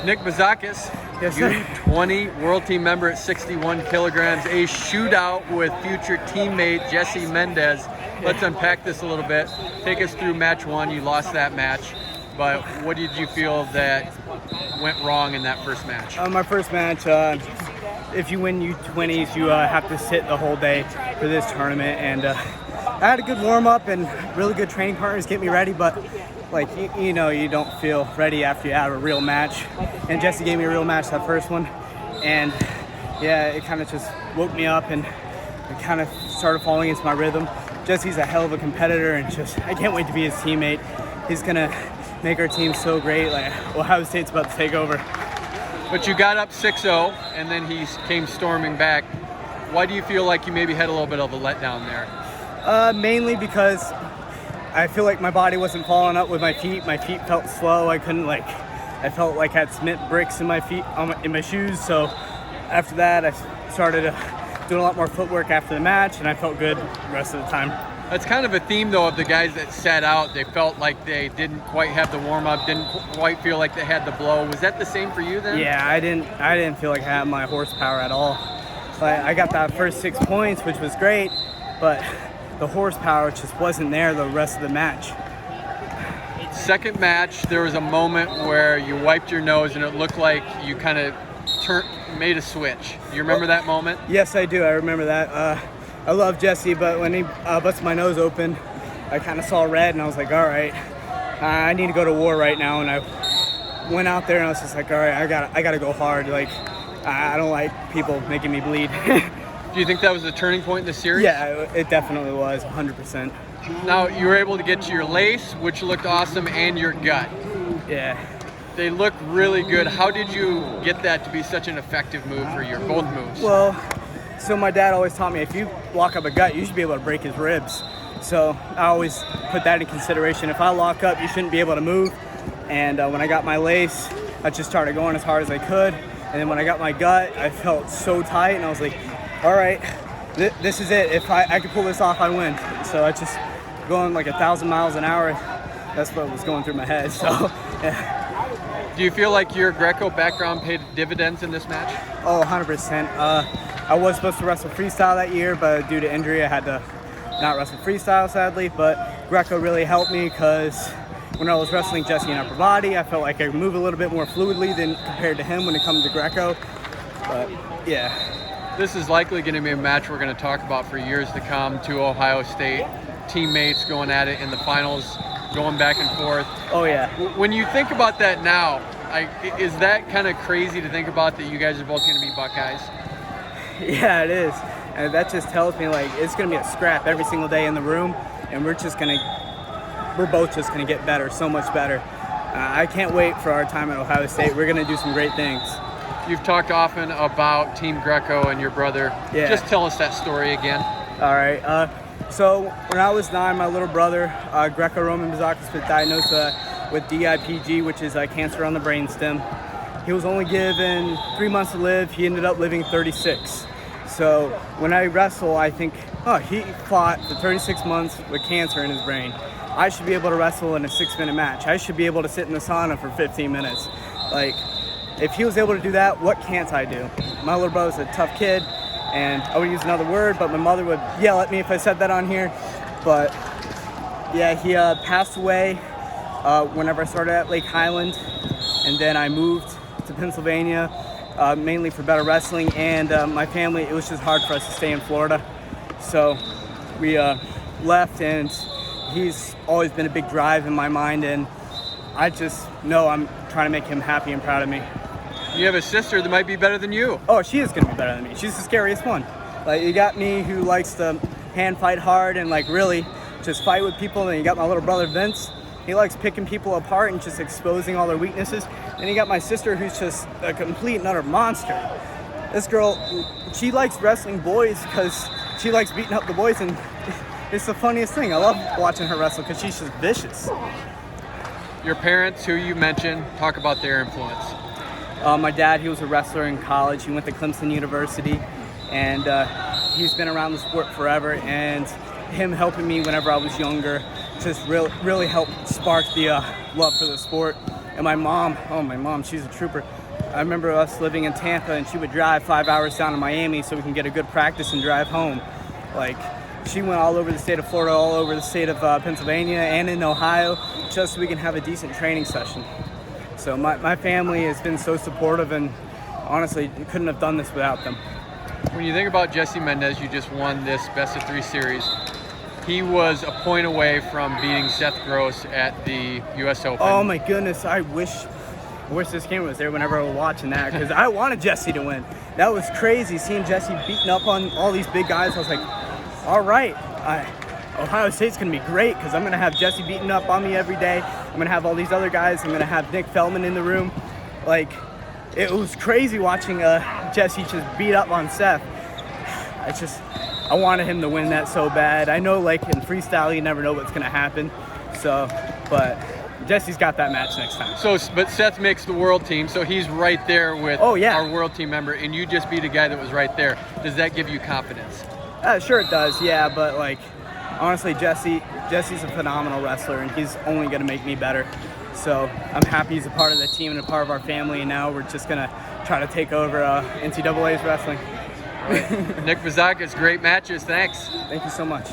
Nick Bouzakis, Yes, sir. U20 world team member at 61 kilograms, a shootout with future teammate Jesse Mendez. Let's unpack this a little bit. Take us through match one. You lost that match, but what did you feel that went wrong in that first match? My first match, if you win U20s, you have to sit the whole day for this tournament. And I had a good warm-up and really good training partners get me ready, but like, you know, you don't feel ready after you have a real match. And Jesse gave me a real match that first one. And yeah, it kind of just woke me up and it kind of started falling into my rhythm. Jesse's a hell of a competitor, and just I can't wait to be his teammate. He's gonna make our team so great. Like, Ohio State's about to take over. But you got up 6-0, and then he came storming back. Why do you feel like you maybe had a little bit of a letdown there? Mainly because I feel like my body wasn't following up with my feet. My feet felt slow. I felt like I had cement bricks in my feet, in my shoes. So after that, I started doing a lot more footwork after the match, and I felt good the rest of the time. That's kind of a theme, though, of the guys that sat out. They felt like they didn't quite have the warm-up, didn't quite feel like they had the blow. Was that the same for you then? Yeah, I didn't feel like I had my horsepower at all. But I got that first 6 points, which was great, but the horsepower just wasn't there the rest of the match. Second match, there was a moment where you wiped your nose and it looked like you kind of made a switch. Do you remember that moment? Yes, I do. I remember that. I love Jesse, but when he busted my nose open, I kind of saw red, and I was like, all right, I need to go to war right now. And I went out there, and I was just like, all right, I gotta go hard. Like, I don't like people making me bleed. Do you think that was the turning point in the series? Yeah, it definitely was, 100%. Now, you were able to get to your lace, which looked awesome, and your gut. Yeah. They look really good. How did you get that to be such an effective move for your both moves? Well, so my dad always taught me if you lock up a gut, you should be able to break his ribs. So I always put that in consideration. If I lock up, you shouldn't be able to move. And when I got my lace, I just started going as hard as I could. And then when I got my gut, I felt so tight, and I was like, all right, this is it. If I could pull this off, I win. So I just going like 1,000 miles an hour. That's what was going through my head. So, yeah. Do you feel like your Greco background paid dividends in this match? Oh, 100%. I was supposed to wrestle freestyle that year, but due to injury, I had to not wrestle freestyle, sadly. But Greco really helped me because when I was wrestling Jesse in upper body, I felt like I could move a little bit more fluidly than compared to him when it comes to Greco. But yeah. This is likely going to be a match we're going to talk about for years to come. Two Ohio State teammates going at it in the finals, going back and forth. Oh, yeah. When you think about that now, is that kind of crazy to think about that you guys are both going to be Buckeyes? Yeah, it is. And that just tells me, like, it's going to be a scrap every single day in the room, and we're both just going to get better, so much better. I can't wait for our time at Ohio State. We're going to do some great things. You've talked often about Team Greco and your brother. Yeah. Just tell us that story again. All right. So when I was 9, my little brother, Greco-Roman Bouzakis, was diagnosed with DIPG, which is cancer on the brainstem. He was only given 3 months to live. He ended up living 36. So when I wrestle, I think, he fought for 36 months with cancer in his brain. I should be able to wrestle in a 6-minute match. I should be able to sit in the sauna for 15 minutes. Like, if he was able to do that, what can't I do? My little brother's a tough kid, and I would use another word, but my mother would yell at me if I said that on here. But yeah, he passed away whenever I started at Lake Highland, and then I moved to Pennsylvania, mainly for better wrestling, and my family, it was just hard for us to stay in Florida. So we left, and he's always been a big drive in my mind, and I just know I'm trying to make him happy and proud of me. You have a sister that might be better than you. Oh, she is going to be better than me. She's the scariest one. Like, you got me who likes to hand fight hard and like really just fight with people, and you got my little brother Vince. He likes picking people apart and just exposing all their weaknesses. And you got my sister who's just a complete and utter monster. This girl, she likes wrestling boys because she likes beating up the boys, and it's the funniest thing. I love watching her wrestle because she's just vicious. Your parents, who you mentioned, talk about their influence. My dad, he was a wrestler in college. He went to Clemson University, and he's been around the sport forever. And him helping me whenever I was younger just really helped spark the love for the sport. And my mom, oh, my mom, she's a trooper. I remember us living in Tampa, and she would drive 5 hours down to Miami so we can get a good practice and drive home. Like, she went all over the state of Florida, all over the state of Pennsylvania, and in Ohio, just so we can have a decent training session. So my family has been so supportive, and honestly, couldn't have done this without them. When you think about Jesse Mendez, you just won this best of 3 series. He was a point away from beating Seth Gross at the U.S. Open. Oh my goodness, I wish this camera was there whenever I was watching that, because I wanted Jesse to win. That was crazy, seeing Jesse beating up on all these big guys. I was like, all right, Ohio State's going to be great, because I'm going to have Jesse beating up on me every day. I'm going to have all these other guys. I'm going to have Nick Feldman in the room. Like, it was crazy watching Jesse just beat up on Seth. I wanted him to win that so bad. I know, like, in freestyle, you never know what's going to happen. So, but Jesse's got that match next time. So, but Seth makes the world team, so he's right there with our world team member, and you just beat a guy that was right there. Does that give you confidence? Sure it does, yeah, but like, honestly, Jesse's a phenomenal wrestler, and he's only going to make me better. So I'm happy he's a part of the team and a part of our family, and now we're just going to try to take over NCAA's wrestling. Nick Bouzakis, great matches. Thanks. Thank you so much.